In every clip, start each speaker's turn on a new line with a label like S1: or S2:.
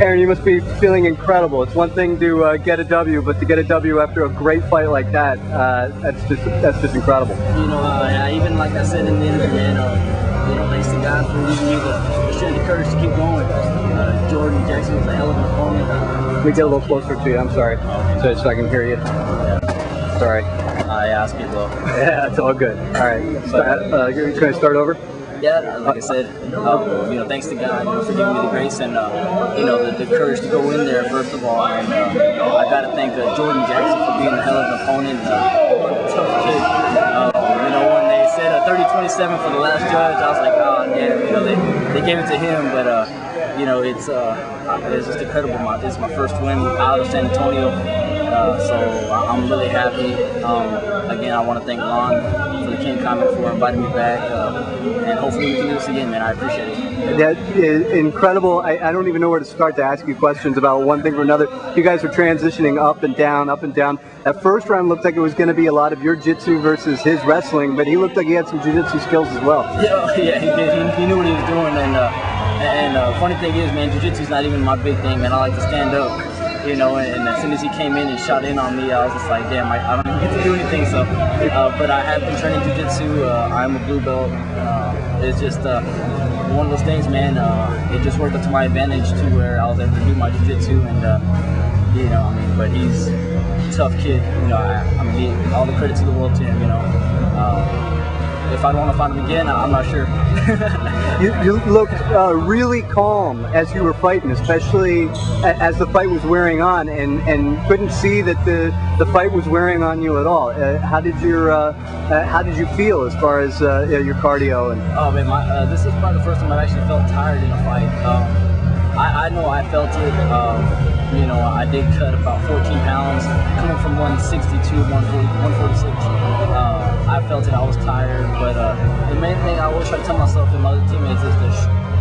S1: Aaron, you must be feeling incredible. It's one thing to get a W, but to get a W after a great fight like that, that's just incredible.
S2: You know, even like I said in the interview, man, you know, thanks to God for giving me the strength and courage to keep going. Jordan Jackson was a hell of an opponent.
S1: Let me get a little closer to you. I'm sorry, so I can hear you. Sorry.
S2: I asked it low.
S1: Yeah, it's all good. All right. Can I start over?
S2: Yeah, like I said, you know, thanks to God, you know, for giving me the grace and you know, the courage to go in there. First of all, and I got to thank Jordan Jackson for being a hell of an opponent. Tough kid. You know, when they said 30-27 for the last judge, I was like, oh damn, you know, they gave it to him, but you know, it's just incredible. This is my first win out of San Antonio, so I'm really happy. Again, I want to thank Lon for the King of Kombat for inviting me back, and hopefully we can do this again, man. I appreciate it.
S1: That is incredible. I don't even know where to start to ask you questions about one thing or another. You guys are transitioning up and down, up and down. That first round looked like it was going to be a lot of your jiu-jitsu versus his wrestling, but he looked like he had some jiu-jitsu skills as well.
S2: Yeah, he did. He knew what he was doing, and funny thing is, man, jiu-jitsu is not even my big thing, man. I like to stand up. You know, and as soon as he came in and shot in on me, I was just like, damn, I don't even get to do anything. So, but I have been training jiu-jitsu. I'm a blue belt. It's just one of those things, man. It just worked out to my advantage to where I was able to do my jiu-jitsu, and you know, I mean, but he's a tough kid. You know, I mean, all the credit to the world to him. You know. If I want to find him again, I'm not sure.
S1: You looked really calm as you were fighting, especially as the fight was wearing on, and couldn't see that the fight was wearing on you at all. How did you feel as far as your cardio? And
S2: oh man, this is probably the first time I've actually felt tired in a fight. I know I felt it. You know, I did cut about 14 pounds, coming from 162, 146. I felt it. I was tired, but the main thing I always try to tell myself and my other teammates is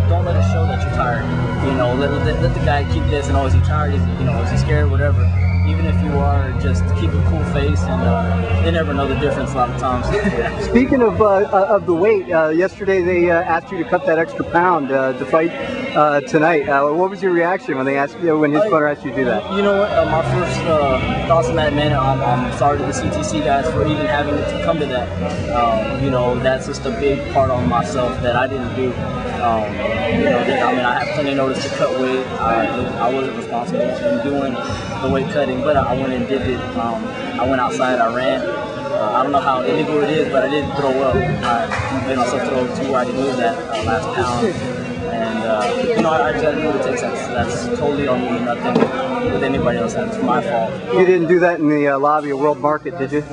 S2: don't let it show that you're tired. You know, let the guy keep this and is he tired? Is he scared? Whatever. Even if you are, just keep a cool face, and they never know the difference a lot of times.
S1: Speaking of the weight, yesterday they asked you to cut that extra pound to fight tonight. What was your reaction when they asked you, when his corner asked you to do that?
S2: You know what? My first thoughts on that, man. I'm sorry to the CTC guys for even having it to come to that. You know, that's just a big part on myself that I didn't do. You know, I mean, I have plenty of notice to cut weight. I wasn't responsible in doing the weight cutting, but I went and did it. I went outside, I ran. I don't know how illegal it is, but I did throw up. I made myself throw up 2 where I did move that last pound. And, you know, I just had to do what it takes. That's totally on me, nothing with anybody else. That's my fault.
S1: You didn't do that in the lobby of World Market, did you?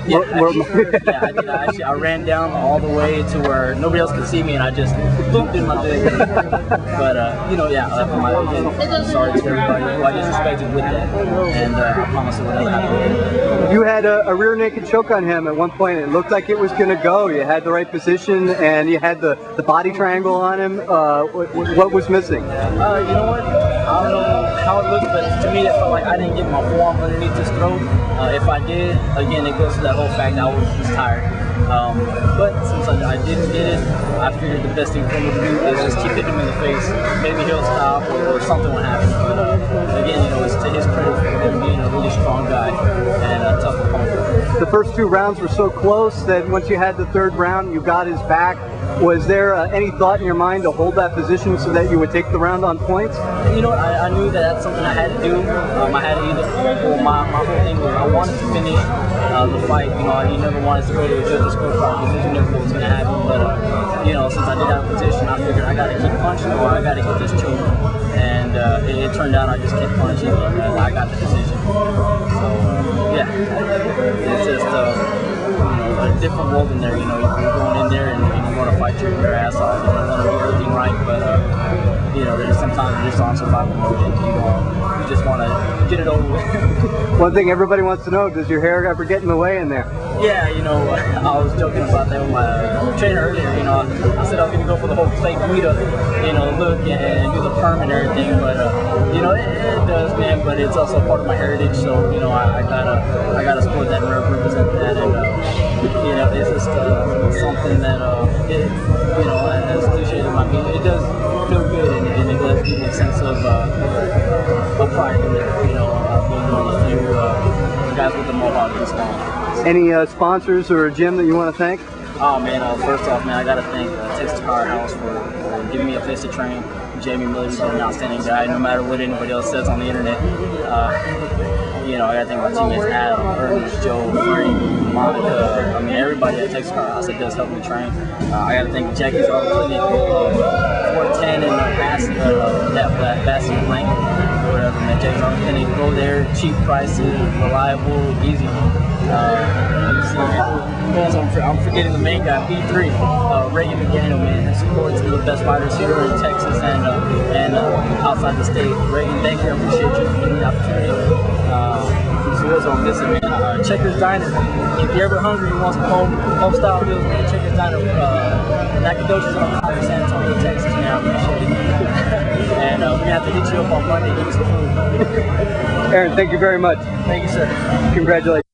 S2: Yeah, I did. Actually, I ran down all the way to where nobody else could see me, and I just boom, did my thing. But, you know, yeah, I'm sorry to everybody who I disrespected with that, and I promise it will never happen.
S1: You had a rear naked choke on him at one point. It looked like it was going to go. You had the right position, and you had the body triangle on him. What was missing?
S2: You know what? I don't know how it looked, but to me it felt like I didn't get my forearm underneath his throat. If I did, again, it goes to that whole fact that I was just tired. But since I didn't get it, I figured the best thing for me to do is just keep hitting him in the face. Maybe he'll stop or something will happen. But again, you know, it's to his credit for him being a really strong guy and a tough opponent.
S1: The first 2 rounds were so close that once you had the 3rd round, you got his back. Was there any thought in your mind to hold that position so that you would take the round on points?
S2: You know, I knew that that's something I had to do. I had to either, my whole thing was I wanted to finish the fight. You know, you never wanted to go to a judge's scorecard because you never know what's going to happen. But, you know, since I did have a position, I figured I got to keep punching or I got to get this choke. And it turned out I just kept punching and I got the decision. So, yeah, it's just, a different world in there, you know, you're going in there and you want to fight your ass off, you want to do everything right, but, you know, there's sometimes you're just on survival mode and you just want to get it over with.
S1: One thing everybody wants to know, does your hair ever get in the way in there?
S2: Yeah, you know, I was joking about that with my trainer earlier, you know, I said I was going to go for the whole fake Guida, you know, look and do the perm and everything, but, you know, it does, man, but it's also part of my heritage, so, you know, I gotta support that and represent that, and, you know, it's just something that, you know, as cliche as it might be, it does feel good and it give me a sense of pride in it. You know, being one of the few guys with the mohawk this long.
S1: Any sponsors or a gym that you want to thank?
S2: Oh man, first off, man, I gotta thank Texas House for giving me a place to train. Jamie Miller's been an outstanding guy, no matter what anybody else says on the internet. You know, I gotta thank my teammates Adam, Ernest, Joe, Frank, Monica. I mean, everybody at Texas House that does help me train. I gotta thank Jackie's Art Clinic, 410 and Bassett and Blank, whatever, man. Jackie's Art Clinic, go there, cheap prices, reliable, easy. I'm forgetting the main guy, P3, Reagan McDaniel, man. That supports some of the best fighters here in Texas and outside the state. Reagan, thank you. I appreciate you giving me the opportunity. So what's on this, man? Checkers Diner. If you're ever hungry and want some home style meals, man, Checkers Diner. Nacogdoches on San Antonio, Texas, man. I appreciate it. And we're gonna have to hit you up on Monday, give you some food.
S1: Aaron, thank you very much.
S2: Thank you, sir.
S1: Congratulations.